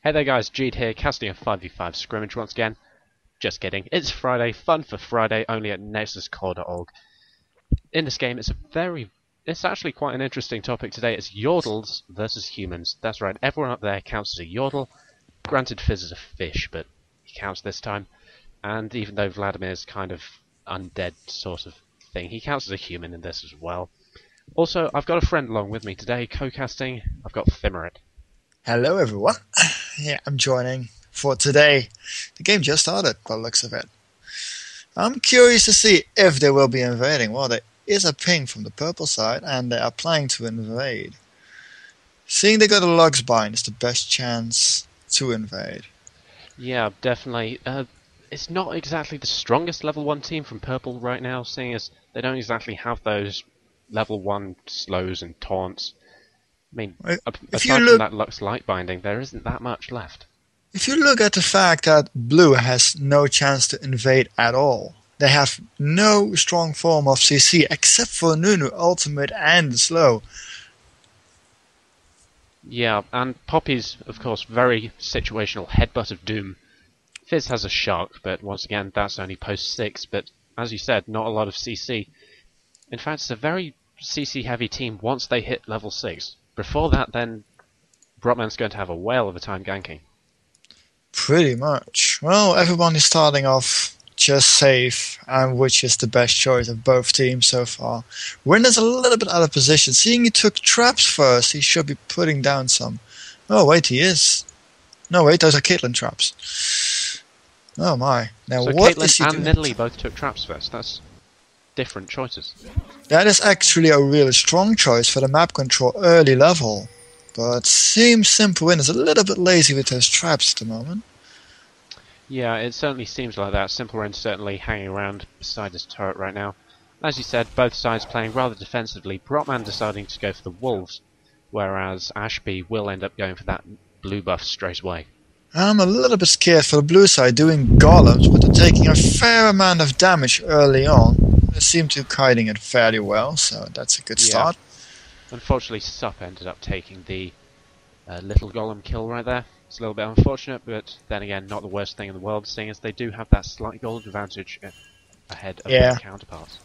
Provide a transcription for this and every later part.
Hey there guys, Jeade here, casting a 5v5 scrimmage once again. Just kidding, it's Friday, fun for Friday, only at nexuscore.org. In this game, it's actually quite an interesting topic today. It's Yordles versus humans. That's right, everyone up there counts as a Yordle. Granted, Fizz is a fish, but he counts this time. And even though Vladimir's kind of undead sort of thing, he counts as a human in this as well. Also, I've got a friend along with me today, co-casting. I've got Thimerit. Hello everyone. Yeah, I'm joining for today. The game just started by the looks of it. I'm curious to see if they will be invading. Well, there is a ping from the purple side and they are planning to invade. Seeing they got a Lux bind is the best chance to invade. Yeah, definitely. It's not exactly the strongest level 1 team from purple right now, seeing as they don't exactly have those level 1 slows and taunts. I mean, aside from that Lux light binding, there isn't that much left. If you look at the fact that blue has no chance to invade at all, they have no strong form of CC except for Nunu, ultimate and the slow. Yeah, and Poppy's, of course, very situational headbutt of doom. Fizz has a shark, but once again, that's only post 6, but as you said, not a lot of CC. In fact, it's a very CC heavy team once they hit level 6. Before that, then, Brotman's going to have a whale of a time ganking. Pretty much. Well, everyone is starting off just safe, and which is the best choice of both teams so far. Win is a little bit out of position. Seeing he took traps first, he should be putting down some. Oh, wait, he is. No, wait, those are Caitlyn traps. Oh, my. Now, so what Caitlyn is he and doing? Nidalee both took traps first. That's different choices. That is actually a really strong choice for the map control early level. But seems Simple Win is a little bit lazy with those traps at the moment. Yeah, it certainly seems like that. Simple Win certainly hanging around beside his turret right now. As you said, both sides playing rather defensively. Brotman deciding to go for the Wolves, whereas Ashby will end up going for that blue buff straight away. I'm a little bit scared for the blue side doing golems, but they're taking a fair amount of damage early on. They seem to be kiting it fairly well, so that's a good start. Unfortunately, Sup ended up taking the little golem kill right there. It's a little bit unfortunate, but then again, not the worst thing in the world, seeing as they do have that slight gold advantage ahead of their counterparts.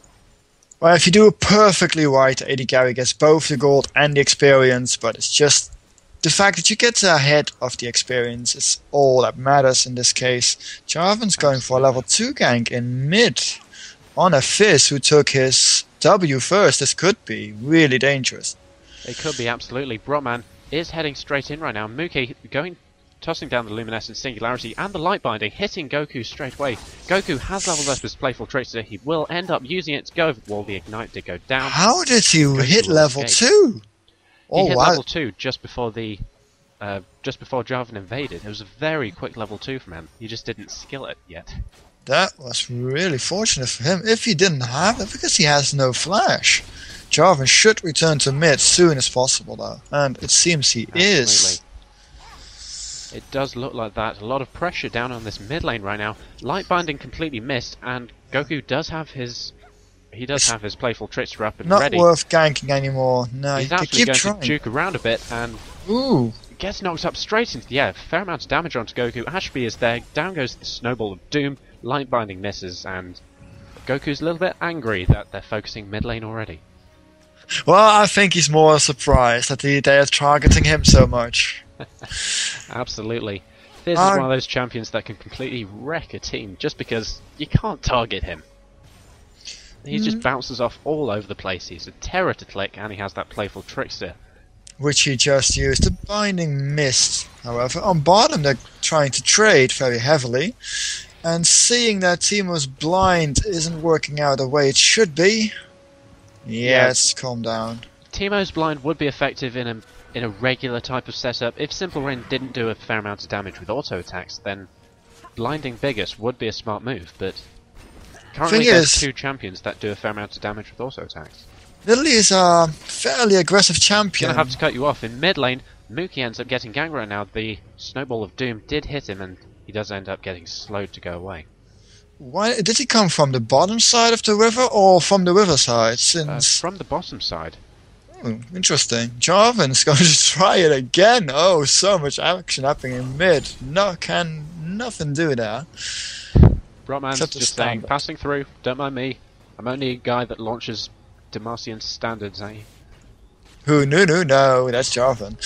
Well, if you do it perfectly right, AD Carry gets both the gold and the experience, but it's just the fact that you get ahead of the experience is all that matters in this case. Jarvan's going for a level 2 gank in mid on a Fizz who took his W first. This could be really dangerous. It could be, absolutely. Brotman is heading straight in right now. Mookie tossing down the Luminescent Singularity and the Light Binding, hitting Goku straight away. Goku has leveled up his Playful Trickster. He will end up using it to go over the wall. The Ignite did go down. How did he hit level 2? He hit level 2 just before Jarvan invaded. It was a very quick level 2 from him. He just didn't skill it yet. That was really fortunate for him. If he didn't have it, because he has no flash. Jarvan should return to mid as soon as possible though. And it seems he is. It does look like that. A lot of pressure down on this mid lane right now. Light Binding completely missed, and Goku does have his Playful Trickster up and ready. Not worth ganking anymore. No, he's you actually keep going trying. to juke around a bit and gets knocked up straight into fair amount of damage onto Goku. Ashby is there. Down goes the Snowball of Doom. Light Binding misses, and Goku's a little bit angry that they're focusing mid lane already. Well, I think he's more surprised that they are targeting him so much. Absolutely. Fizz is one of those champions that can completely wreck a team just because you can't target him. He just bounces off all over the place. He's a terror to click, and he has that Playful Trickster. Which he just used. The binding missed, however. On bottom, they're trying to trade very heavily. And seeing that Teemo's blind isn't working out the way it should be, yes, calm down. Teemo's blind would be effective in a regular type of setup. If Simple Win didn't do a fair amount of damage with auto attacks, then blinding Biggest would be a smart move. But currently, there's 2 champions that do a fair amount of damage with auto attacks. Nidalee is a fairly aggressive champion. I'm gonna have to cut you off. In mid lane, Mookie ends up getting ganked right now. The Snowball of Doom did hit him, and he does end up getting slowed to go away. Why did he come from the bottom side of the river or from the river side? From the bottom side. Interesting. Jarvan's going to try it again. Oh, so much action happening in mid. Nothing do there. Brotman's just saying, passing through, don't mind me. I'm only a guy that launches Demacian standards at you. Who? No, that's Jarvan.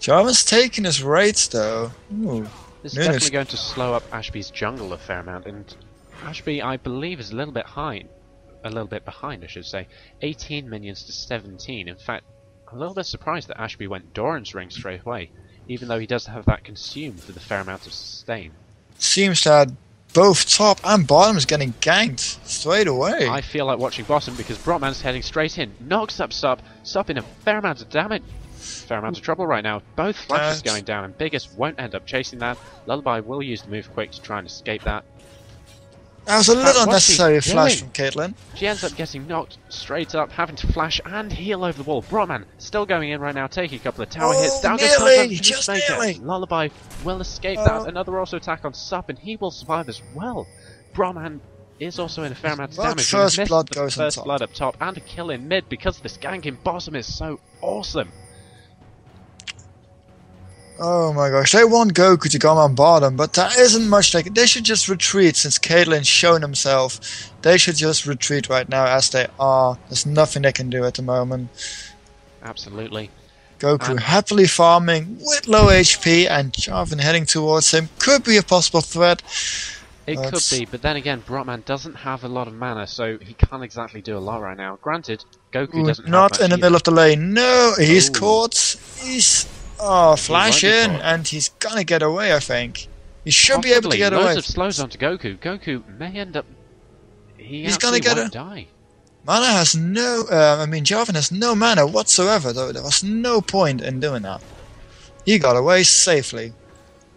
Jarvan's taking his rates though. Ooh. This is definitely going to slow up Ashby's jungle a fair amount, and Ashby, I believe, is a little bit behind, I should say. 18 minions to 17. In fact, I'm a little bit surprised that Ashby went Doran's ring straight away, even though he does have that consumed with a fair amount of sustain. Seems that both top and bottom is getting ganked straight away. I feel like watching bottom because Brotman's heading straight in, knocks up Sup in a fair amount of damage. Fair amount of trouble right now. Both flashes going down, and Biggest won't end up chasing that. Lullaby will use the move quick to try and escape that. That was a little unnecessary flash from Caitlyn. She ends up getting knocked straight up, having to flash and heal over the wall. Brotman still going in right now, taking a couple of tower hits. Down goes just nearly. Lullaby will escape that. Another auto attack on Sup, and he will survive as well. Brotman is also in a fair amount of damage. First blood goes on top. First blood up top, and a kill in mid because this gank in bottom is so awesome. Oh my gosh, they want Goku to come on bottom, but there isn't much they should just retreat since Caitlyn's shown himself. They should just retreat right now as they are. There's nothing they can do at the moment. Absolutely. Goku happily farming with low HP and Jarvan heading towards him. Could be a possible threat. It could be, but then again, Brotman doesn't have a lot of mana, so he can't exactly do a lot right now. Granted, Goku doesn't have not in the middle of the lane. No, he's caught. He's... Oh, flash in, and he's gonna get away, I think. He should be able to get away. Loads of slows onto Goku. Goku may end up... He's gonna get die. Mana has no... Jarvan has no mana whatsoever, though. There was no point in doing that. He got away safely.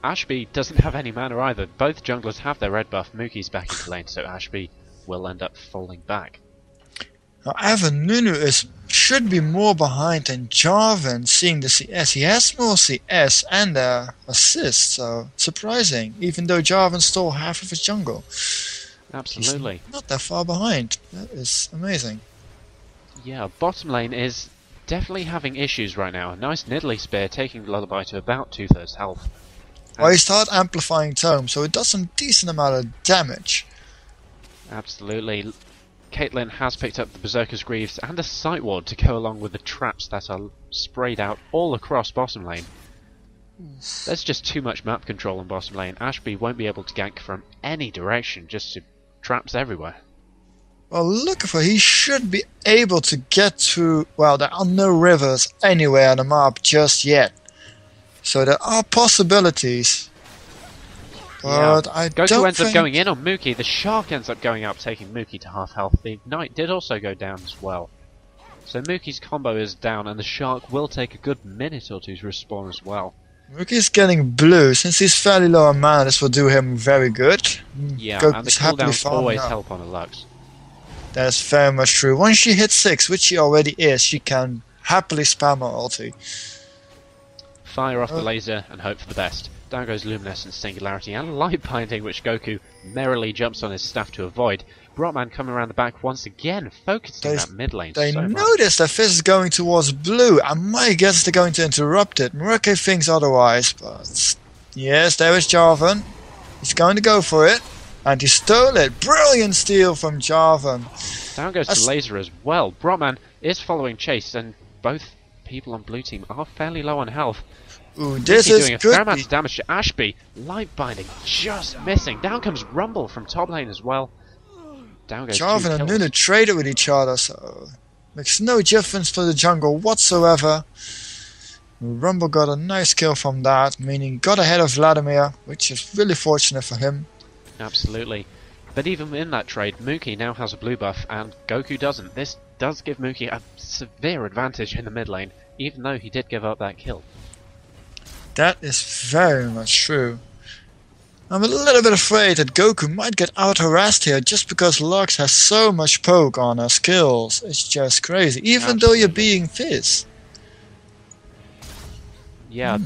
Ashby doesn't have any mana either. Both junglers have their red buff. Mookie's back into lane, so Ashby will end up falling back. However, Nunu should be more behind than Jarvan, seeing the CS. He has more CS and assist, so surprising, even though Jarvan stole half of his jungle. Absolutely. He's not that far behind. That is amazing. Yeah, bottom lane is definitely having issues right now. A nice Nidalee Spear taking Lullaby to about 2/3 health. Well, he started amplifying Tome, so it does some decent amount of damage. Absolutely. Caitlyn has picked up the Berserker's Greaves and a Sight Ward to go along with the traps that are sprayed out all across bottom lane. There's just too much map control on bottom lane. Ashby won't be able to gank from any direction, just traps everywhere. Well, look for he should be able to get to... Well, there are no rivers anywhere on the map just yet. So there are possibilities. But I Goku don't ends up going in on Mookie. The Shark ends up going up, taking Mookie to half health. The Ignite did also go down as well. So Mookie's combo is down, and the Shark will take a good minute or two to respawn as well. Mookie's getting blue. Since he's fairly low on mana, this will do him very good. Yeah, Goku's and the cooldowns always help on a Lux. That's very much true. Once she hits 6, which she already is, she can happily spam her ulti. Fire off the laser and hope for the best. Down goes Luminescence, Singularity, and Light Binding, which Goku merrily jumps on his staff to avoid. Brotman coming around the back once again, focusing that mid lane. They notice that Fizz is going towards blue, and my guess is they're going to interrupt it. Murke thinks otherwise, but yes, there is Jarvan. He's going to go for it, and he stole it. Brilliant steal from Jarvan. Down goes the laser as well. Brotman is following chase, and both people on blue team are fairly low on health. Ooh, this is doing a fair amount of damage to Ashby. Light Binding just missing. Down comes Rumble from top lane as well. Down goes Jarvan and Nunu traded with each other, so makes no difference for the jungle whatsoever. Rumble got a nice kill from that, meaning got ahead of Vladimir, which is really fortunate for him. Absolutely. But even in that trade, Mookie now has a blue buff and Goku doesn't. This does give Mookie a severe advantage in the mid lane, even though he did give up that kill. That is very much true. I'm a little bit afraid that Goku might get out-harassed here just because Lux has so much poke on her skills. It's just crazy, even though you're being Fizz. Yeah,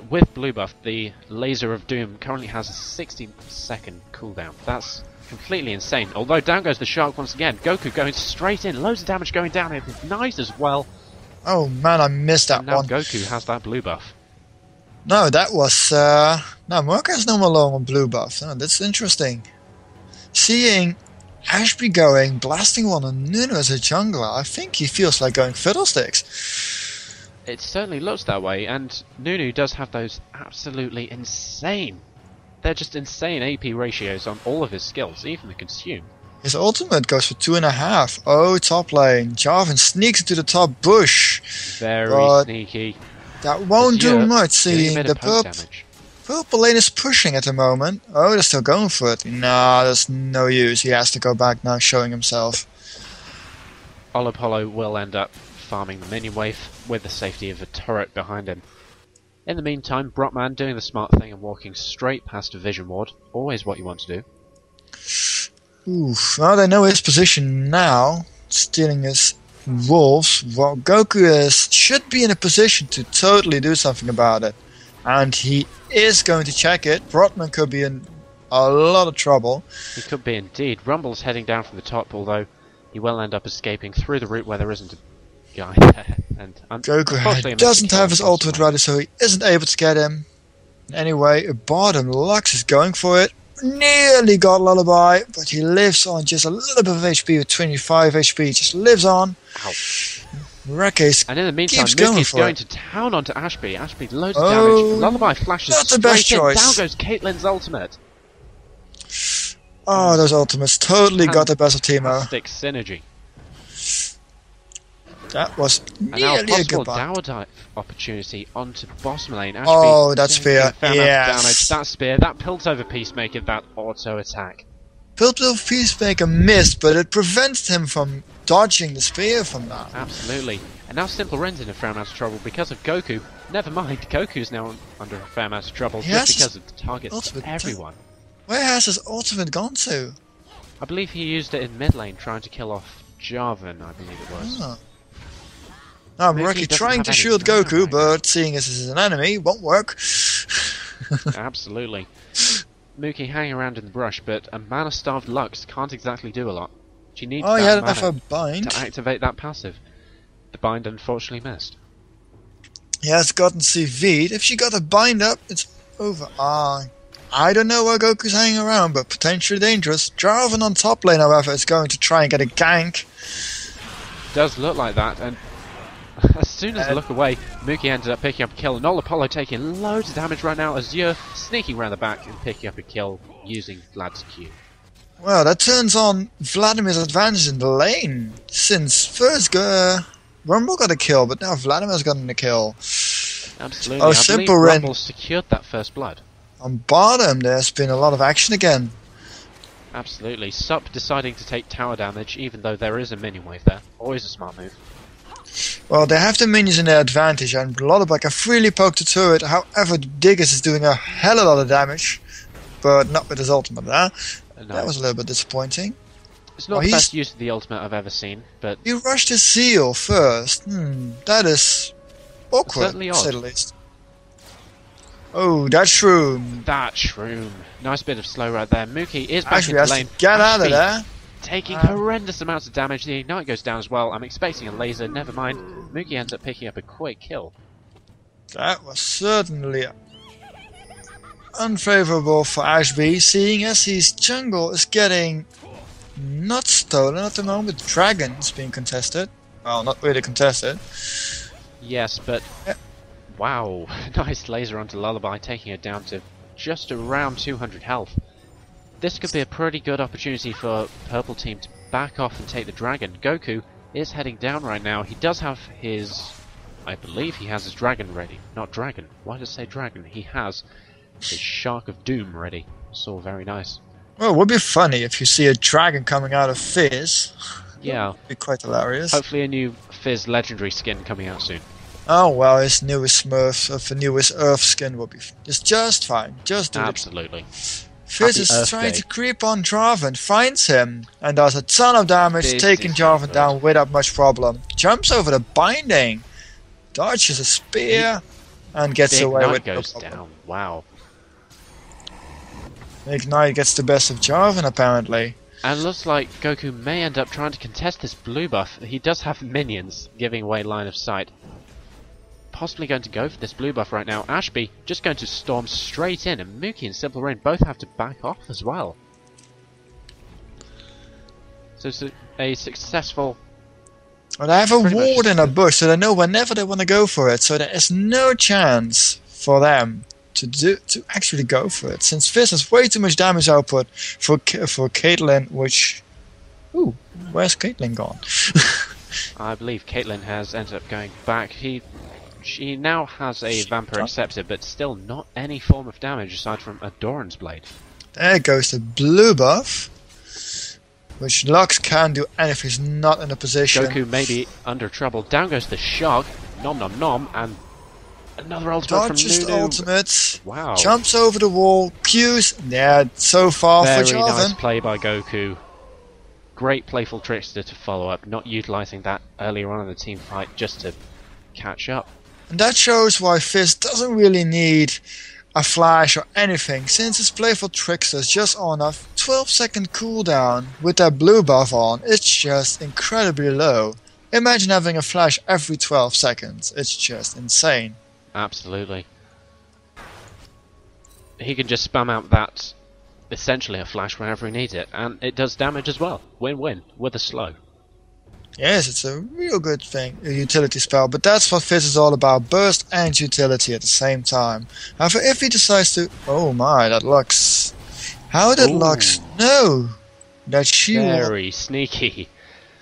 with blue buff, the Laser of Doom currently has a 60-second cooldown. That's completely insane. Although down goes the shark once again. Goku going straight in. Loads of damage going down. It's nice as well. Oh man, I missed that And now one. Goku has that blue buff. No, that was... no, Morka has no more long on blue buff. No, that's interesting. Seeing Ashby going, blasting one on Nunu as a jungler, I think he feels like going fiddlesticks. It certainly looks that way, and Nunu does have those absolutely insane... They're just insane AP ratios on all of his skills, even the consume. His ultimate goes for 2.5. Oh, top lane. Jarvan sneaks into the top bush. Very sneaky. That won't do much, seeing the damage. purple lane is pushing at the moment. Oh, they're still going for it. Nah, there's no use. He has to go back now, showing himself. Olapollo will end up farming the minion wave with the safety of a turret behind him. In the meantime, Brotman doing the smart thing and walking straight past a vision ward. Always what you want to do. Oof. Well, they know his position now. Stealing his wolves. Well, Goku should be in a position to totally do something about it. And he is going to check it. Brotman could be in a lot of trouble. He could be indeed. Rumble's heading down from the top, although he will end up escaping through the route where there isn't a guy there. And Goku doesn't have his ultimate ready, so he isn't able to get him. Anyway, bottom, Lux is going for it. Nearly got Lullaby, but he lives on just a little bit of HP with 25 HP. Just lives on. Ow. Rakes and in the meantime, Mickey's going to town onto Ashby. Ashby loads of damage. Lullaby flashes not the best straight in. choice. Down goes Caitlyn's ultimate. Oh, those ultimates totally got the best of Teemo. Fantastic synergy. That was and now nearly a possible goodbye. Dower dive opportunity onto bottom lane. Ashby Oh, that spear. Damage. That spear. That Piltover Peacemaker. That auto attack. Piltover Peacemaker missed, but it prevented him from dodging the spear from that. Absolutely. And now Simple Ren's in a fair amount of trouble because of Goku. Never mind, Goku's now under a fair amount of trouble just because of the targets of everyone. Where has his ultimate gone to? I believe he used it in mid lane trying to kill off Jarvan, I believe it was. Oh. Now Muraki trying to shield Goku, but seeing as this is an enemy, won't work. Absolutely. Mookie hanging around in the brush, but a mana-starved Lux can't exactly do a lot. She needs he that had enough mana of bind to activate that passive. The bind unfortunately missed. He has gotten CV'd. If she got a bind up, it's over. I don't know where Goku's hanging around, but potentially dangerous. Jarvan on top lane, however, is going to try and get a gank. Does look like that, and as soon as I look away, Mookie ended up picking up a kill, and Olapollo taking loads of damage right now. Azure sneaking around the back and picking up a kill using Vlad's Q. Well, that turns on Vladimir's advantage in the lane, since first Rumble got a kill, but now Vladimir's gotten a kill. Absolutely. Oh, I Simple believe Ren Rumble secured that first blood. on bottom. There's been a lot of action again. Absolutely. Sup deciding to take tower damage, even though there is a minion wave there. Always a smart move. Well, they have the minions in their advantage, and Lullaby can freely poke the turret. However, Diggers is doing a hell of a lot of damage, but not with his ultimate there. No. That was a little bit disappointing. It's not the best use of the ultimate I've ever seen, but... He rushed his seal first. That is awkward, certainly to odd. say the least. Oh, that shroom. That shroom. Nice bit of slow right there. Mookie is back Ashby into has lane. to get out of Ashby there. taking horrendous amounts of damage. The ignite goes down as well. I'm expecting a laser. Never mind. Mookie ends up picking up a quick kill. That was certainly unfavorable for Ashby, seeing as his jungle is getting not stolen at the moment. Dragons being contested. Well, not really contested. Yes, but... Wow. Nice laser onto Lullaby, taking it down to just around 200 health. This could be a pretty good opportunity for Purple Team to back off and take the dragon. Goku is heading down right now. He does have his... I believe he has his dragon ready. Not dragon. Why does it say dragon? He has his Shark of Doom ready. It's all very nice. Well, it would be funny if you see a dragon coming out of Fizz. Yeah. It'd be quite hilarious. Hopefully a new Fizz legendary skin coming out soon. Oh, well, his newest Smurf, the newest Earth skin will be just fine. Just do it. Absolutely. Fizz is trying to creep on Jarvan, finds him, and does a ton of damage, taking Jarvan down without much problem. Jumps over the binding, dodges a spear, and gets away with goes down. Wow. Ignite gets the best of Jarvan apparently. And looks like Goku may end up trying to contest this blue buff. He does have minions giving away line of sight. Possibly going to go for this blue buff right now. Ashby just going to storm straight in, and Mookie and Simple Rain both have to back off as well. So it's a successful... Well, they have a ward in a bush, so they know whenever they want to go for it. So there is no chance for them to actually go for it, since Fizz has way too much damage output for Caitlyn, which... Ooh, where's Caitlyn gone? I believe Caitlyn has ended up going back. She now has a Vampire Acceptor, but still not any form of damage aside from a Doran's Blade. There goes the blue buff, which Lux can't do anything, he's not in a position. Goku may be under trouble. Down goes the Shock, nom nom nom, and another ultimate Dodges from the Nunu. ultimate, Wow. jumps over the wall, Q's, yeah, so far Very for Jarvan. nice play by Goku. Great playful trickster to follow up, not utilising that earlier on in the team fight just to catch up. And that shows why Fizz doesn't really need a flash or anything, since his playful trickster is just on a 12-second cooldown with that blue buff on. It's just incredibly low. Imagine having a flash every 12 seconds. It's just insane. Absolutely. He can just spam out that, essentially a flash whenever he needs it, and it does damage as well. Win-win, with a slow. Yes, it's a real good thing, a utility spell, but that's what Fizz is all about, burst and utility at the same time. However, if he decides to... Oh my, that Lux... How did Lux know that she... Very sneaky.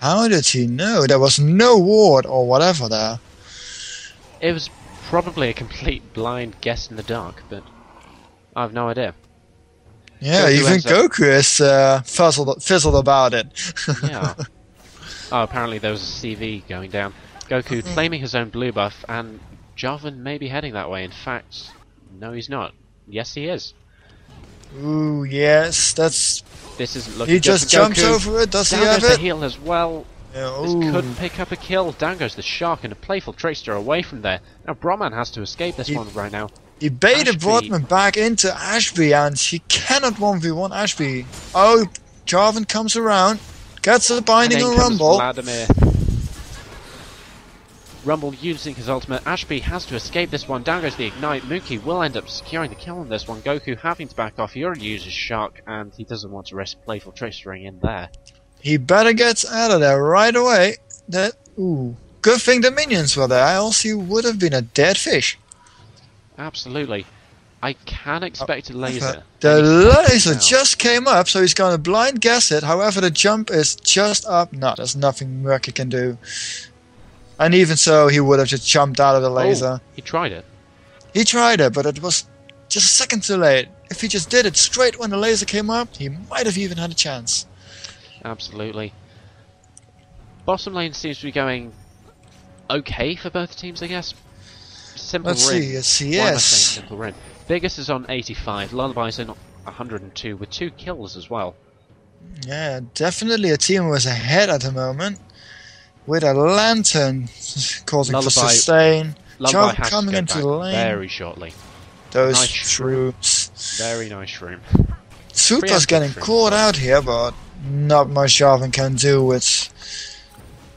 How did he know? There was no ward or whatever there. It was probably a complete blind guess in the dark, but I have no idea. Yeah, Goku even Goku is fizzled about it. Yeah. Oh, apparently there was a CV going down. Goku claiming his own blue buff, and Jarvan may be heading that way. In fact, no he's not. Yes he is. Ooh, yes, that's... This isn't looking He good just for jumps Goku. over it, does he Down have goes it? the heal as well. Yeah, This ooh. could pick up a kill. Down goes the Shark, and a playful trickster away from there. Now Brahman has to escape this one right now. He baited Ashby. Broadman back into Ashby, and he cannot 1v1 Ashby. Oh, Jarvan comes around, gets a binding And on in comes Rumble. Vladimir. Rumble using his ultimate. Ashby has to escape this one. Down goes the Ignite. Mookie will end up securing the kill on this one. Goku having to back off. He already uses Shark, and he doesn't want to risk playful trickstering in there. He better get out of there right away. Good thing the minions were there, else he would have been a dead fish. Absolutely. I can expect a laser. The laser now. just came up, so he's going to blind guess it. However, the jump is just up. No, there's nothing Murky can do. And even so, he would have just jumped out of the laser. He tried it. He tried it, but it was just a second too late. If he just did it straight when the laser came up, he might have even had a chance. Absolutely. Bottom lane seems to be going okay for both teams, I guess. Simple Let's Rin. see, Why am I saying yes. Simple Rin? Biggest is on 85, Lullaby's in 102 with 2 kills as well. Yeah, definitely a team who is ahead at the moment. With a lantern causing for sustain. Lullaby Jarvan has coming to go into back the lane. very shortly. Those Nice shrooms. Very nice shroom. Supa's Preemptive getting shroom. caught out here, but not much Jarvan can do with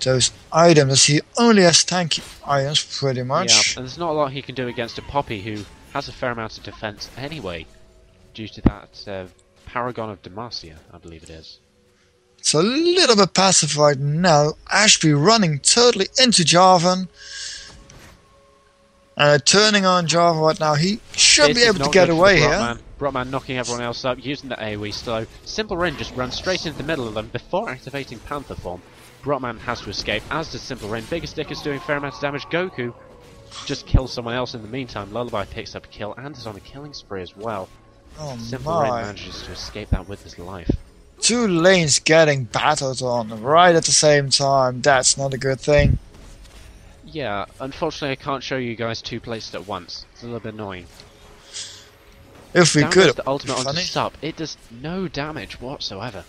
those items. He only has tanky items, pretty much. Yeah, and there's not a lot he can do against a Poppy who has a fair amount of defense anyway, due to that Paragon of Demacia, I believe it is. It's a little bit passive right now. Ashby running totally into Jarvan. And turning on Jarvan right now. He should be able to get away here. Brotman knocking everyone else up, using the AoE slow. Simple Rin just runs straight into the middle of them before activating Panther form. Brotman has to escape, as does Simple Rin. Biggest Dick is doing a fair amount of damage. Goku just kills someone else in the meantime. Lullaby picks up a kill and is on a killing spree as well. Oh Simple Rin my. manages to escape that with his life. 2 lanes getting battled on right at the same time. That's not a good thing. Yeah, unfortunately I can't show you guys 2 places at once. It's a little bit annoying. If we Down could, goes it the would ultimate be onto funny. Sup. It does no damage whatsoever.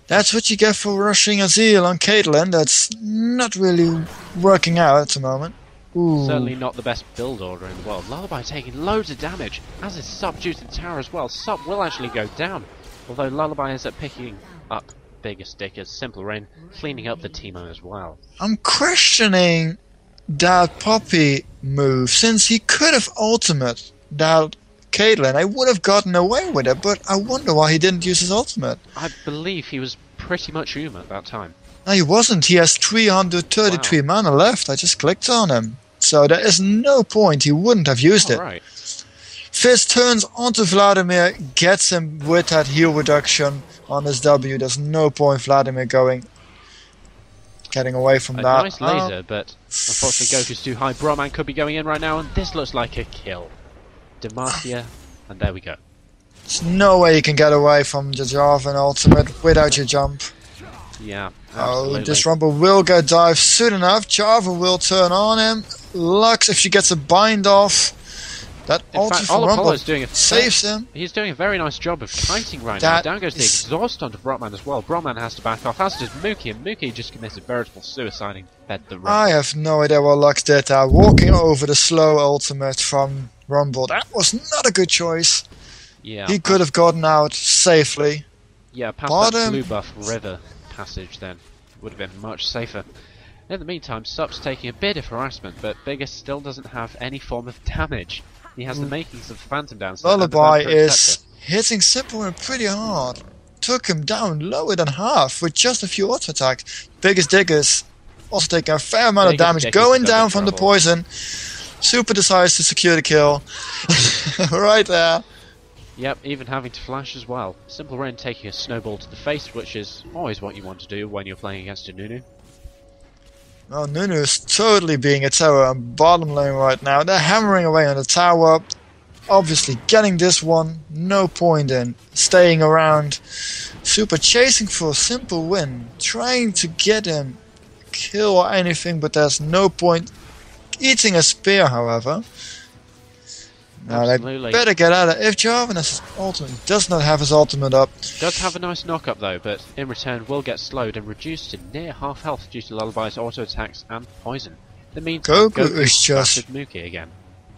That's what you get for rushing Azeel on Caitlyn. That's not really working out at the moment. Ooh. Certainly not the best build order in the world. Lullaby taking loads of damage, as is Sup due to the tower as well. Sup will actually go down, although Lullaby ends up picking up Biggest Dick as Simple Rain, cleaning up the Teemo as well. I'm questioning that Poppy move, since he could have ultimate that Caitlyn. I would have gotten away with it, but I wonder why he didn't use his ultimate. I believe he was pretty much Uma at that time. No, he wasn't. He has 333 mana left. I just clicked on him. So there is no point. He wouldn't have used it. Right. Fizz turns onto Vladimir, gets him with that heal reduction on his W. There's no point Vladimir getting away from that. Nice laser, but unfortunately Goku's too high. Brahman could be going in right now, and this looks like a kill. Demacia, and there we go. There's no way you can get away from the Jarvan ultimate without your jump. Yeah, absolutely. Oh, this Rumble will get dived soon enough. Jarvan will turn on him. Lux, if she gets a bind off, that ulti from Rumble saves him. He's doing a very nice job of kiting right now. Down goes the exhaust onto Brotman as well. Brotman has to back off, as does Mookie, and Mookie just committed veritable suicide and fed the Rumble. I have no idea what Lux did there. Walking over the slow ultimate from Rumble. That was not a good choice. Yeah, he could have gotten out safely. Yeah, past that blue buff river passage then would have been much safer. In the meantime, Sup's taking a bit of harassment, but Biggest still doesn't have any form of damage. He has the makings of Phantom Dance. Lullaby is hitting Simple Rain pretty hard. Took him down lower than half with just a few auto attacks. Biggest Diggers also taking a fair amount of damage, going down from the poison. Super decides to secure the kill. Right there. Yep, even having to flash as well. Simple Rain taking a snowball to the face, which is always what you want to do when you're playing against a Nunu. Oh, Nunu is totally being a terror on bottom lane right now. They're hammering away on the tower. Obviously getting this one. No point in staying around. Super chasing for a simple win. Trying to get him kill or anything, but there's no point. Eating a spear, however. Now they better get at it. If Jarvan has his ultimate, does not have his ultimate up. Does have a nice knock up though, but in return will get slowed and reduced to near half health due to Lullaby's auto attacks and poison. In the meantime, Goku is just Mookie again.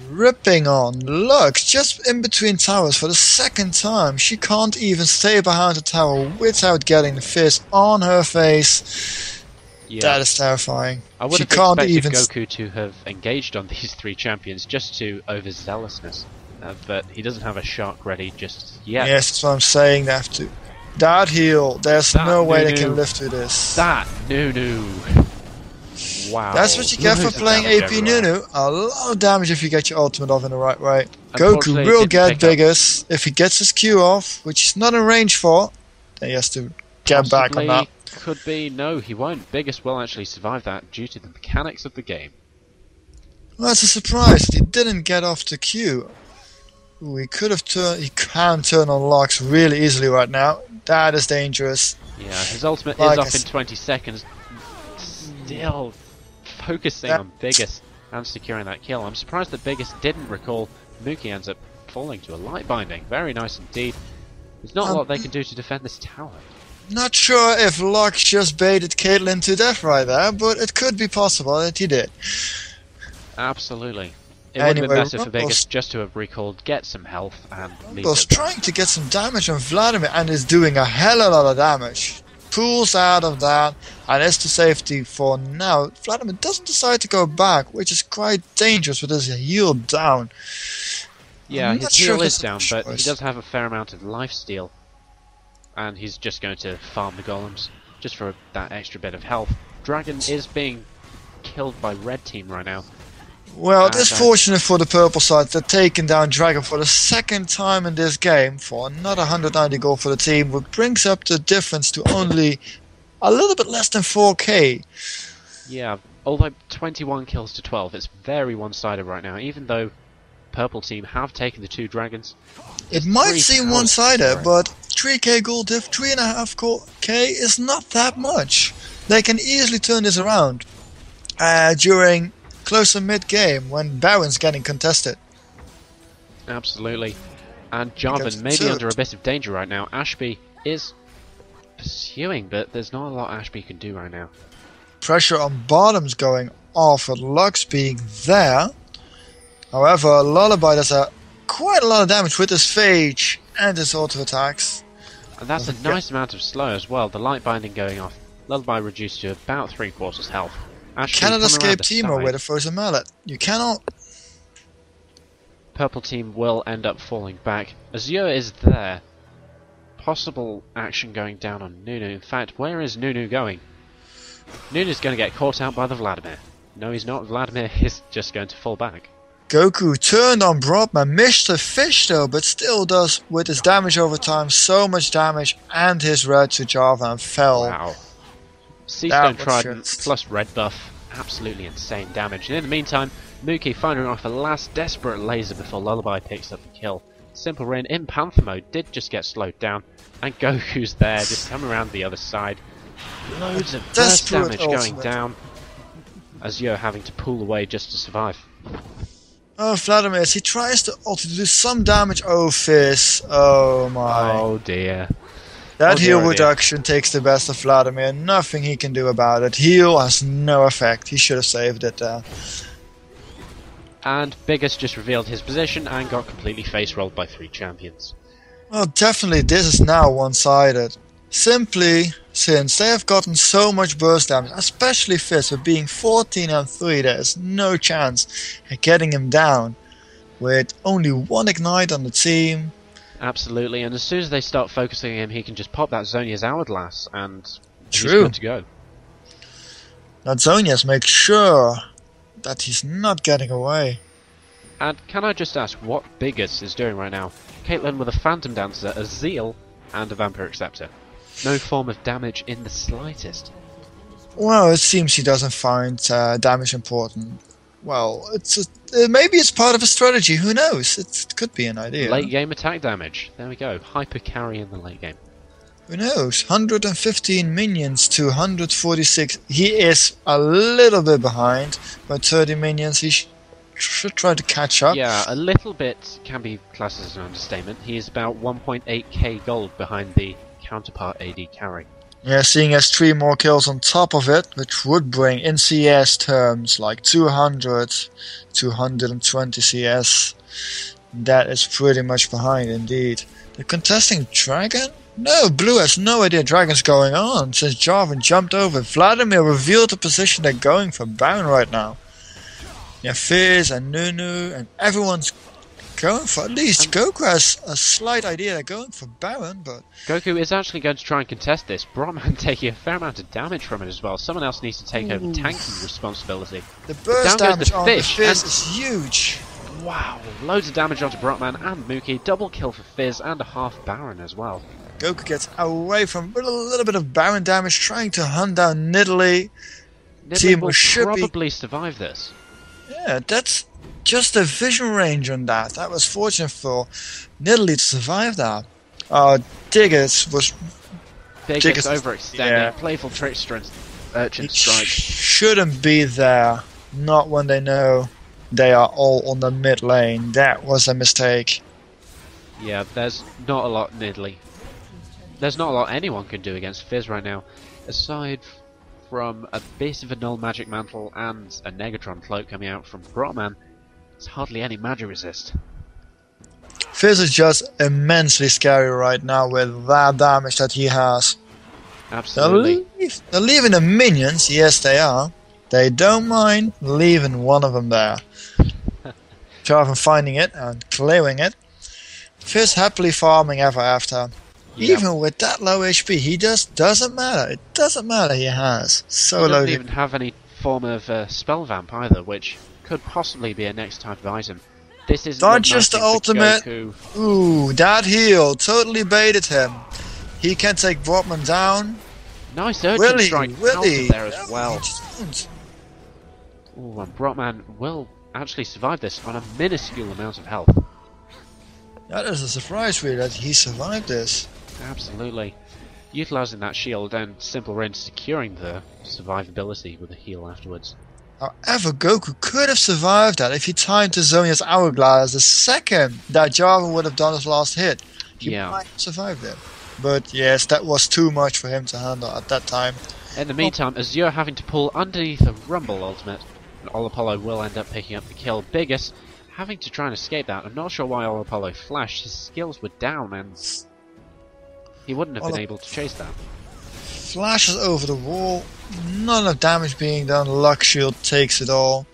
Ripping on Lux just in between towers for the second time. She can't even stay behind the tower without getting the fizz on her face. Yeah. That is terrifying. I would have expected Goku to have engaged on these three champions just to overzealousness, but he doesn't have a shark ready just yet. Yes, that's what I'm saying. They have to. That heal, there's no way they can live through this. That Nunu. Wow. That's what you get for playing AP Nunu. A lot of damage if you get your ultimate off in the right way. Goku will get Biggest if he gets his Q off, which he's not in range for. Then he has to get back on that. Could be. No, he won't. Biggest will actually survive that due to the mechanics of the game. Well, that's a surprise that he didn't get off the Q. Ooh, he could have turned. He can turn on Lux really easily right now. That is dangerous. Yeah, his ultimate is up in 20 seconds. Still focusing on Biggest and securing that kill. I'm surprised that Biggest didn't recall. Mookie ends up falling to a light binding. Very nice indeed. There's not a lot they can do to defend this tower. Not sure if Lux just baited Caitlyn to death right there, but it could be possible that he did. Absolutely. It would have been better for Biggest just to have recalled, get some health, and leave it. Trying to get some damage on Vladimir and is doing a hell of a lot of damage. Pulls out of that and is to safety for now. Vladimir doesn't decide to go back, which is quite dangerous with his heal down. Yeah, his heal is down, but he does have a fair amount of lifesteal. And he's just going to farm the golems, just for that extra bit of health. Dragon is being killed by red team right now. Well, it is fortunate for the purple side. They're taking down Dragon for the second time in this game for another 190 gold for the team, which brings up the difference to only a little bit less than 4k. Yeah, although 21 kills to 12, it's very one-sided right now, even though purple team have taken the two dragons. It might seem one-sided, but 3k gold diff, 3.5k is not that much. They can easily turn this around during closer mid-game when Baron's getting contested. Absolutely. And Jarvan may be under a bit of danger right now. Ashby is pursuing, but there's not a lot Ashby can do right now. Pressure on bottom's going off with Lux being there. However, Lullaby does quite a lot of damage with his Phage and his auto attacks. And that's a nice amount of slow as well. The light binding going off. Lullaby reduced to about 3/4 health. Ashley, Cannot escape the Teemo side. with a frozen mallet. You cannot. Purple team will end up falling back. Azure is there. Possible action going down on Nunu. In fact, where is Nunu going? Nunu's going to get caught out by the Vladimir. No, he's not. Vladimir is just going to fall back. Goku turned on Broadman, missed the fish though, but still does, with his damage over time, so much damage, and his red to Java and fell. Wow. Seastone was Trident just- plus red buff. Absolutely insane damage. And in the meantime, Mookie firing off a last desperate laser before Lullaby picks up the kill. Simple Rin in Panther mode did just get slowed down, and Goku's there, just coming around the other side. Loads of burst Desperate damage going ultimate. down. Azure having to pull away just to survive. Oh, Vladimir, he tries to do some damage. Oh, Fizz. Oh my. Oh dear. That oh dear, heal oh dear. reduction takes the best of Vladimir. Nothing he can do about it. Heal has no effect. He should have saved it there. And Biggest just revealed his position and got completely face rolled by 3 champions. Well, definitely this is now one-sided. Simply since they have gotten so much burst damage, especially Fizz with being 14 and 3, there is no chance at getting him down. With only 1 ignite on the team. Absolutely, and as soon as they start focusing him, he can just pop that Zonia's Hourglass and he's True. good to go. That Zonias makes sure that he's not getting away. And can I just ask what Biggest is doing right now? Caitlyn with a Phantom Dancer, a Zeal, and a Vampire Acceptor. No form of damage in the slightest. Well, it seems he doesn't find damage important. Well, maybe it's part of a strategy, who knows? It could be an idea. Late game attack damage. There we go. Hyper carry in the late game. Who knows? 115 minions to 146. He is a little bit behind, but 30 minions. He should try to catch up. Yeah, a little bit can be classed as an understatement. He is about 1.8k gold behind the counterpart AD carry. Yeah, seeing as 3 more kills on top of it, which would bring in CS terms like 200, 220 CS. That is pretty much behind indeed. The contesting Dragon? No, Blue has no idea Dragon's going on since Jarvan jumped over. Vladimir revealed the position they're going for Baron right now. Yeah, Fizz and Nunu and everyone's going for, at least Goku has a slight idea they're going for Baron, but Goku is actually going to try and contest this. Brotman taking a fair amount of damage from it as well. Someone else needs to take over tanking responsibility. the burst Down goes damage the on the fish, Fizz and- is huge. Wow, loads of damage onto Brotman and Mookie. Double kill for Fizz and a half Baron as well. Goku gets away from a little bit of Baron damage, trying to hunt down Nidalee. Nidalee Team will should be- probably survive this. Yeah, that's just a vision range on that. That was fortunate for Nidalee to survive that. Diggers was Biggest Jiggers- overextending, yeah. playful trickster and urchin He strike. shouldn't be there. Not when they know they are all on the mid lane. That was a mistake. Yeah, there's not a lot Nidalee. There's not a lot anyone can do against Fizz right now, aside from a bit of a null magic mantle and a Negatron cloak coming out from Brotman. There's hardly any magic resist. Fizz is just immensely scary right now with that damage that he has. Absolutely. They're leaving the minions, yes they are. They don't mind leaving one of them there. Jarvan finding it and clearing it. Fizz happily farming ever after. Yeah. Even with that low HP, he just doesn't matter. It doesn't matter he has. So He low. doesn't even have any form of spell vamp either, which could possibly be a next type of item. This is Not just the ultimate. Goku. Ooh, that heal totally baited him. He can take Broadman down. Nice urchin Will he? strike Will out he? of there as No, well. he just won't. Ooh, and Brotman will actually survive this on a minuscule amount of health. That is a surprise really that he survived this. Absolutely. Utilising that shield and Simple Rin securing the survivability with a heal afterwards. However, Goku could have survived that if he timed to Zonia's Hourglass the second that Jarvan would have done his last hit. He Yeah. might have survived it. But yes, that was too much for him to handle at that time. In the meantime, Azure having to pull underneath a Rumble ultimate. Olapollo will end up picking up the kill. Biggest having to try and escape that. I'm not sure why Olapollo flashed. His skills were down and he wouldn't have been able to chase that. Flashes over the wall. Not enough damage being done. Luck Shield takes it all.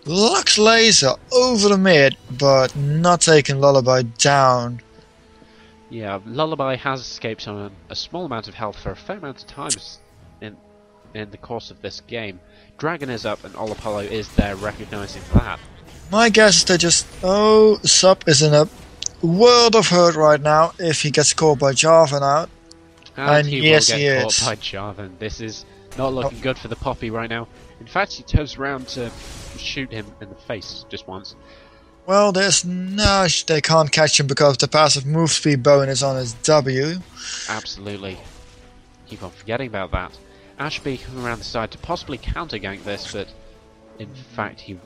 Lux Laser over the mid, but not taking Lullaby down. Yeah, Lullaby has escaped on a small amount of health for a fair amount of times in the course of this game. Dragon is up and Olapollo is there recognising that. My guess is they just... Oh, Sup is in a world of hurt right now if he gets caught by Jarvan out. And he yes, will he get is. caught by Jarvan. This is not looking good for the Poppy right now. In fact, he turns around to shoot him in the face just once. Well, there's no... They can't catch him because the passive move speed bonus on his W. Absolutely. Keep on forgetting about that. Ashby coming around the side to possibly counter-gank this, but in fact he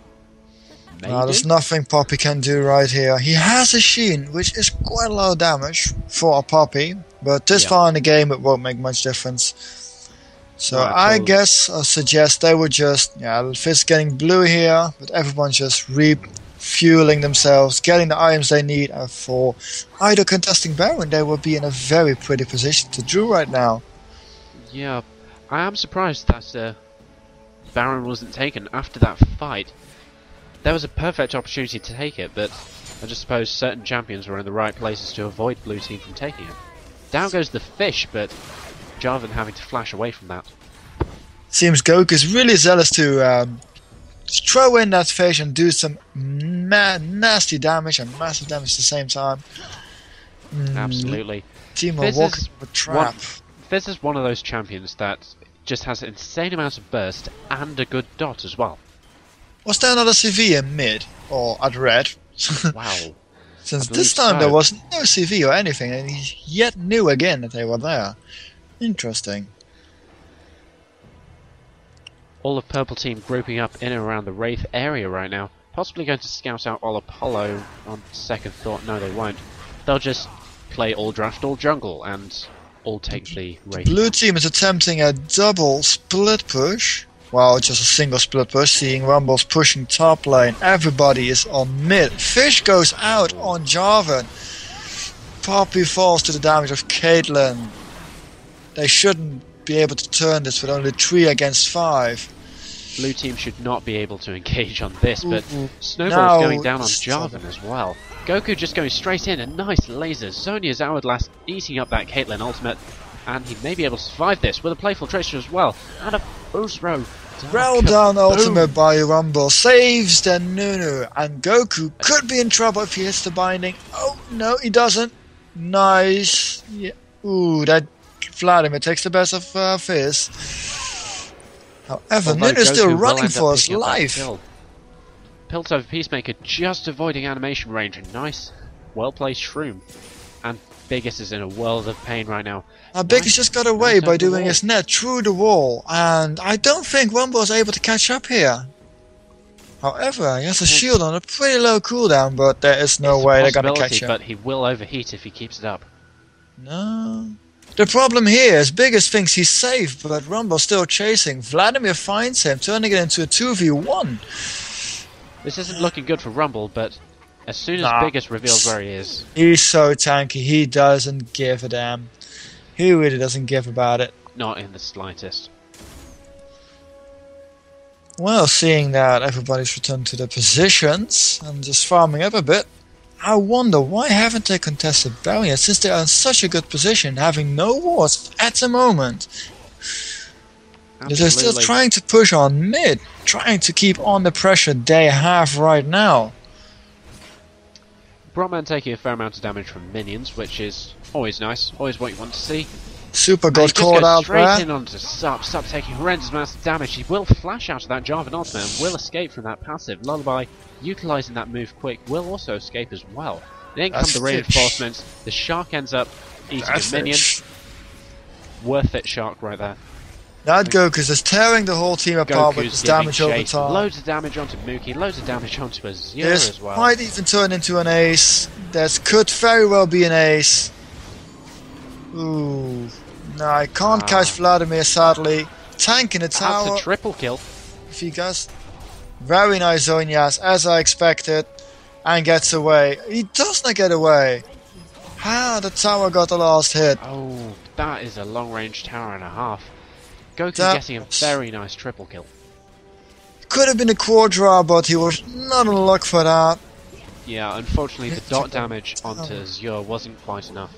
may There's nothing Poppy can do right here. He has a Sheen, which is quite low damage for a Poppy, but this far in the game it won't make much difference. So I guess I suggest they would just, Fizz getting blue here, but everyone's just refueling themselves, getting the items they need, and for either contesting Baron they would be in a very pretty position to do right now. Yeah, I am surprised that Baron wasn't taken after that fight. There was a perfect opportunity to take it, but I just suppose certain champions were in the right places to avoid blue team from taking it. Down goes the fish, but Jarvan having to flash away from that. Seems Goku's really zealous to throw in that fish and do some nasty damage and massive damage at the same time. Absolutely. Team are walking a trap. This is one of those champions that just has an insane amount of burst and a good dot as well. Was there another CV in mid or at red? Wow. Since this time there was no CV or anything, and he yet knew again that they were there. Interesting. All of Purple Team grouping up in and around the Wraith area right now. Possibly going to scout out Olapollo on second thought. No, they won't. They'll just play all draft, all jungle, and all take the Wraith. Blue team is attempting a double split push. Well, just a single split push, seeing Rumbles pushing top lane. Everybody is on mid. Fish goes out on Jarvan. Poppy falls to the damage of Caitlyn. They shouldn't be able to turn this with only 3 against 5. Blue team should not be able to engage on this, but Snowball's going down on Jarvan as well. Goku just going straight in, a nice laser. Zhonya's Hourglass eating up that Caitlyn ultimate, and he may be able to survive this with a playful Tracer as well. And a boost row. Well done ultimate by Rumble. Saves the Nunu, and Goku could be in trouble if he hits the binding. Oh, no, he doesn't. Nice. Yeah. Ooh, that Vladimir takes the best of Fizz. However, Nunu's still running for his life. Piltover Peacemaker just avoiding animation range. A nice, well-placed shroom. And Biggest is in a world of pain right now. Biggest just got away by doing his net through the wall, and I don't think Rumble is able to catch up here. However, he has a shield on a pretty low cooldown, but there is no way they're going to catch him. But he will overheat if he keeps it up. No. The problem here is Biggest thinks he's safe, but Rumble's still chasing. Vladimir finds him, turning it into a 2v1. This isn't looking good for Rumble, but as soon as Biggest reveals where he is... He's so tanky, he doesn't give a damn. He really doesn't give about it. Not in the slightest. Well, seeing that everybody's returned to their positions and just farming up a bit, I wonder why haven't they contested Barrier since they are in such a good position, having no wards at the moment. Absolutely. They're still trying to push on mid, trying to keep on the pressure they have right now. Brotman taking a fair amount of damage from minions, which is always nice, always what you want to see. Super got caught out there. Straight in onto Sup. Sup taking horrendous amounts of damage. He will flash out of that Jarvan ultimate and will escape from that passive. Lullaby, utilising that move quick, will also escape as well. Then come the reinforcements. The Shark ends up eating a minion. Worth it, Shark, right there. That Goku's is tearing the whole team apart with his damage over time. Loads of damage onto Mookie, loads of damage onto Azure as well. This might even turn into an ace. This could very well be an ace. Ooh. No, I can't catch Vladimir, sadly. Tank in the tower. That's a triple kill. if he does. Very nice Zonias, as I expected. And gets away. He does not get away. The tower got the last hit. Oh, that is a long-range tower and a half. Goku getting a very nice triple kill. Could have been a Quadra, but he was not in luck for that. Yeah, unfortunately the dot damage onto Azure wasn't quite enough.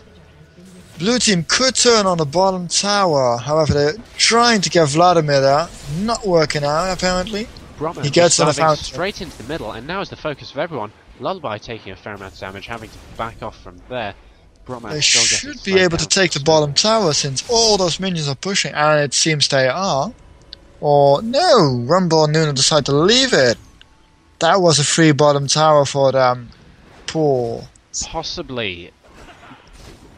Blue team could turn on the bottom tower. However, they're trying to get Vladimir there. Not working out, apparently. Brotman he gets on the fountain. Straight into the middle, and now is the focus of everyone. Lullaby taking a fair amount of damage, having to back off from there. Brotman they should be able to take the bottom tower since all those minions are pushing, and it seems they are. Or no, Rumble and Nuno decide to leave it. That was a free bottom tower for them. Poor. Possibly.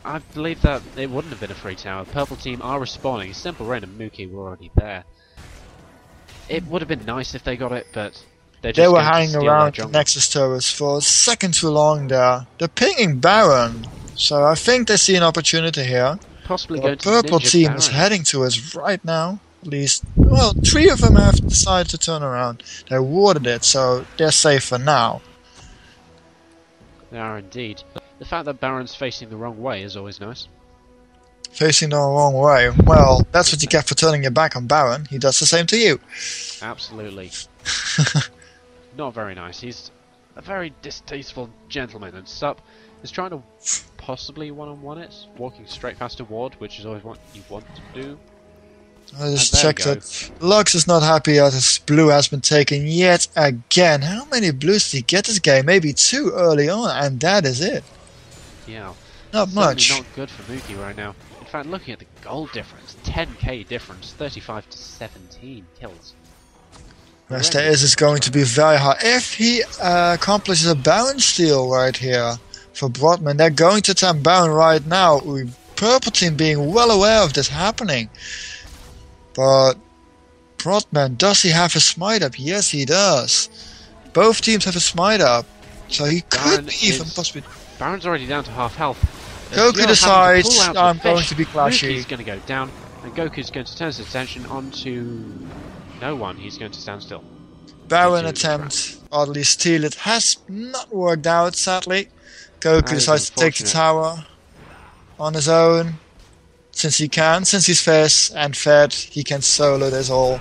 I believe that it wouldn't have been a free tower. Purple team are respawning. Simple Rain and Mookie were already there. It would have been nice if they got it, but they were hanging around the Nexus turrets for a second too long there. They're pinging Baron, so I think they see an opportunity here. Possibly going to Purple team Baron. is heading to us right now. At least, well, 3 of them have decided to turn around. They warded it, so they're safe for now. They are indeed. The fact that Baron's facing the wrong way is always nice. Facing the wrong way. Well, that's what you get for turning your back on Baron. He does the same to you. Absolutely. Not very nice. He's a very distasteful gentleman, and Sup is trying to possibly one-on-one it, walking straight past a ward, which is always what you want to do. I just checked that Lux is not happy that his blue has been taken yet again. How many blues did he get this game? Maybe 2 early on, and that is it. Yeah. Not much. Not good for Mookie right now. In fact, looking at the gold difference, 10k difference, 35 to 17 kills. Rest is going to be very hard. If he accomplishes a Baron steal right here for Brotman, they're going to attempt Baron right now. Purple team being well aware of this happening. But Brotman, does he have a smite up? Yes, he does. Both teams have a smite up, so he could be even possibly. Baron's already down to half health. Goku decides I'm going to be clashy. He's going to go down, and Goku's going to turn his attention onto no one. He's going to stand still. Baron attempt, or at least steal it, has not worked out, sadly. Goku decides to take the tower on his own. Since he can, since he's fast and fed, he can solo this all.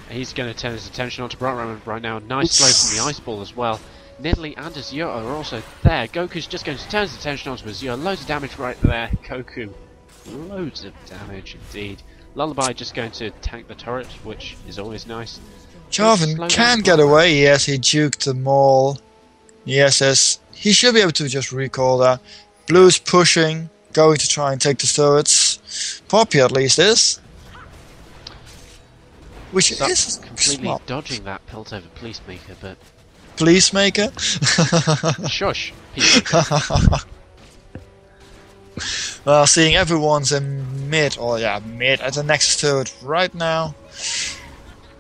He's going to turn his attention onto Brotman right now. Nice blow from the Ice Ball as well. Nidalee and Azure are also there. Goku's just going to turn his attention onto Azure. Loads of damage right there. Goku, loads of damage indeed. Lullaby just going to tank the turret, which is always nice. Jarvan can get away. Yes, he juked them all. Yes, he should be able to just recall that. Blue's pushing. Going to try and take the turrets. Poppy at least is. Which is completely smart. Dodging that pilt over Peacemaker, but... Peacemaker? Shush! Peacemaker. Well, seeing everyone's in mid, mid at the next turret right now.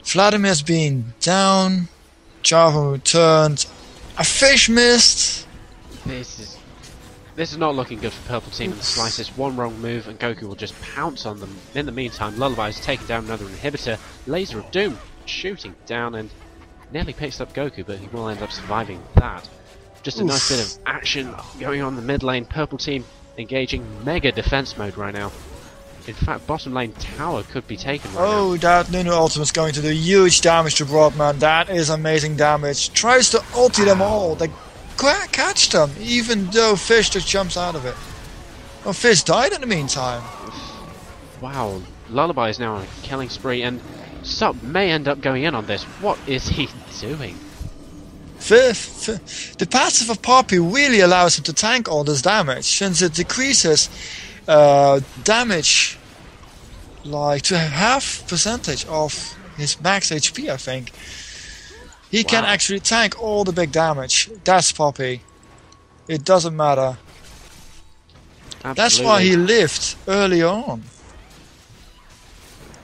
Vladimir's being down. Jarvan returned. A fish missed. This is not looking good for Purple Team in the slightest. One wrong move and Goku will just pounce on them. In the meantime, Lullaby has taken down another inhibitor. Laser of Doom shooting down and nearly picks up Goku, but he will end up surviving that. Just a nice bit of action going on in the mid lane. Purple Team engaging mega defense mode right now. In fact, bottom lane tower could be taken right now. That Nunu ultimate is going to do huge damage to Broadman. That is amazing damage. Tries to ulti them all. They catch them, even though Fish just jumps out of it. Well, Fish died in the meantime. Wow, Lullaby is now on a killing spree, and Sup may end up going in on this. What is he doing? The passive of Poppy really allows him to tank all this damage, since it decreases damage like to half percentage of his max HP, I think. He can actually tank all the big damage. That's Poppy. It doesn't matter. Absolutely. That's why he lived early on.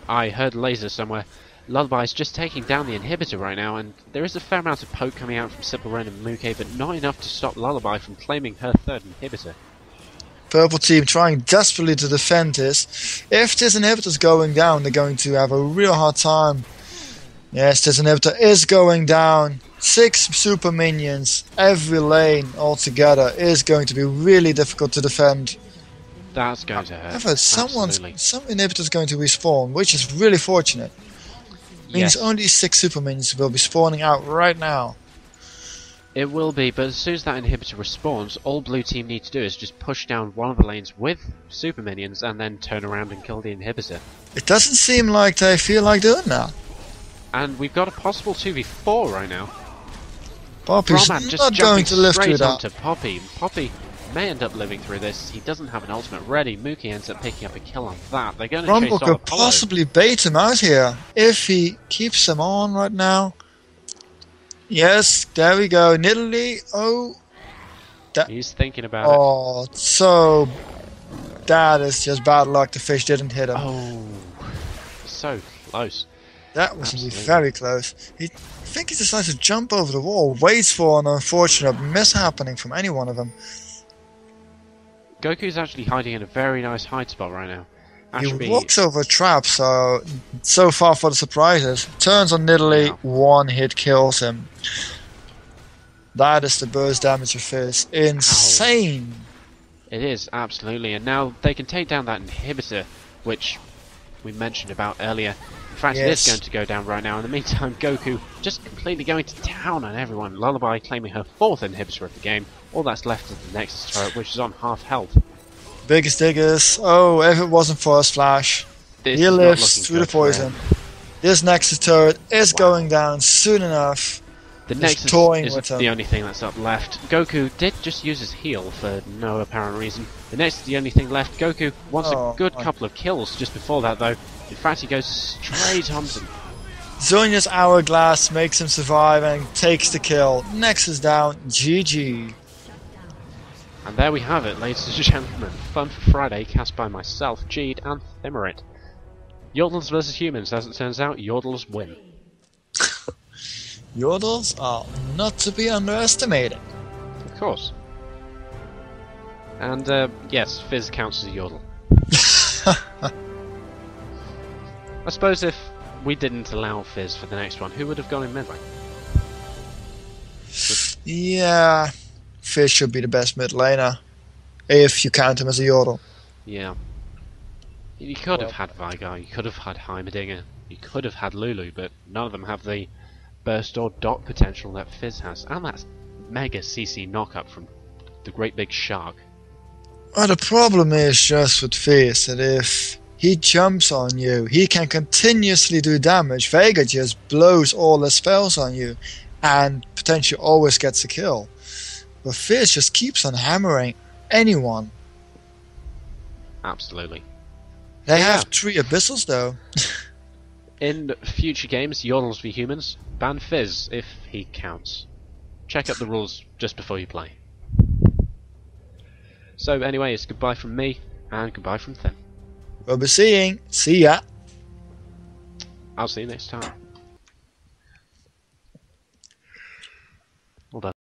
I heard laser somewhere. Lullaby's just taking down the inhibitor right now, and there is a fair amount of poke coming out from Simple Ren and Mookie, but not enough to stop Lullaby from claiming her third inhibitor. Purple team trying desperately to defend this. If this inhibitor's going down, they're going to have a real hard time Yes, this inhibitor is going down. 6 super minions. Every lane altogether is going to be really difficult to defend. That's going to hurt. However, some Absolutely. inhibitors going to respawn, which is really fortunate. Means Yes, only 6 super minions will be spawning out right now. it will be, but as soon as that inhibitor respawns, all blue team need to do is just push down one of the lanes with super minions and then turn around and kill the inhibitor. It doesn't seem like they feel like doing that. And we've got a possible 2v4 right now. Poppy's Brahman just not jumping going to live through straight that. onto Poppy. Poppy may end up living through this. He doesn't have an ultimate ready. Mookie ends up picking up a kill on that. They're going to Rumble chase on could Apollo. possibly bait him out here if he keeps him on right now. Yes, there we go. Nidalee. Oh, He's thinking about it. oh, so that is just bad luck. The fish didn't hit him. Oh, so close. That was Absolutely. very close. I think he decides to jump over the wall, waits for an unfortunate mishappening from any one of them. Goku's actually hiding in a very nice hide spot right now. He walks over a trap, so far for the surprises. Turns on Nidalee, Yeah. one hit kills him. That is the burst damage of Fizz. Insane! It is, absolutely. And now they can take down that inhibitor, which we mentioned about earlier. In fact, it is Yes. going to go down right now. In the meantime, Goku just completely going to town on everyone. Lullaby claiming her 4th inhibitor of the game. All that's left is the Nexus turret, which is on half health. Biggest diggers. Oh, if it wasn't for a splash. This He is not lives looking through the good for poison. her. This Nexus turret is Wow. going down soon enough. The Just Nexus toying is with him. the only thing that's up left. Goku did just use his heal for no apparent reason. The Nexus is the only thing left. Goku wants Oh, a good my. couple of kills just before that, though. In fact, he goes straight on them. Zhonya's hourglass makes him survive and takes the kill. Nexus down. GG. And there we have it, ladies and gentlemen. Fun for Friday, cast by myself, Jeade, and Thimerit. Yordles versus humans. As it turns out, Yordles win. Yordles are not to be underestimated. Of course. And, yes, Fizz counts as a Yordle. I suppose if we didn't allow Fizz for the next one, who would have gone in mid lane? Yeah, Fish should be the best mid laner. If you count him as a Yordle. Yeah. You could have had Vigar, you could have had Heimerdinger, you could have had Lulu, but none of them have the burst or dot potential that Fizz has. And that's mega CC knockup from the great big shark. Well, the problem is just with Fizz that if he jumps on you, he can continuously do damage. Vega just blows all the spells on you and potentially always gets a kill. But Fizz just keeps on hammering anyone. Absolutely. They Yeah. have 3 abyssals though. In future games, Yordles v Humans, ban Fizz if he counts. Check out the rules just before you play. So anyway, it's goodbye from me, and goodbye from Thim. We'll be seeing. See ya. I'll see you next time. Well done.